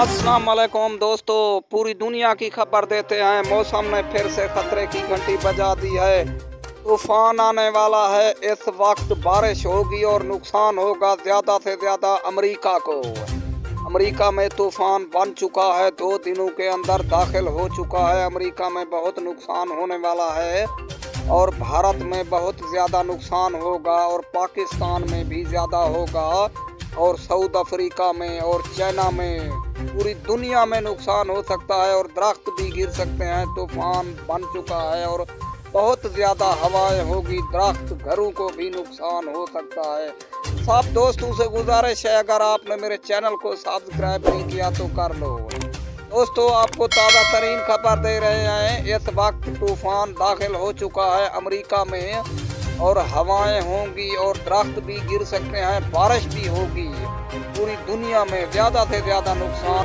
अस्सलाम वालेकुम दोस्तों, पूरी दुनिया की खबर देते हैं। मौसम ने फिर से खतरे की घंटी बजा दी है। तूफान आने वाला है। इस वक्त बारिश होगी और नुकसान होगा ज़्यादा से ज़्यादा अमेरिका को। अमेरिका में तूफान बन चुका है, 2 दिनों के अंदर दाखिल हो चुका है। अमेरिका में बहुत नुकसान होने वाला है और भारत में बहुत ज़्यादा नुकसान होगा और पाकिस्तान में भी ज़्यादा होगा और साउथ अफ्रीका में और चाइना में, पूरी दुनिया में नुकसान हो सकता है और दरख्त भी गिर सकते हैं। तूफान बन चुका है और बहुत ज़्यादा हवाएं होगी, दरख्त घरों को भी नुकसान हो सकता है। सब दोस्तों से गुजारिश है, अगर आपने मेरे चैनल को सब्सक्राइब नहीं किया तो कर लो। दोस्तों, आपको ताज़ा तरीन खबर दे रहे हैं। इस वक्त तूफान दाखिल हो चुका है अमेरिका में और हवाएं होंगी और दरख्त भी गिर सकते हैं, बारिश भी होगी। पूरी दुनिया में ज़्यादा से ज़्यादा नुकसान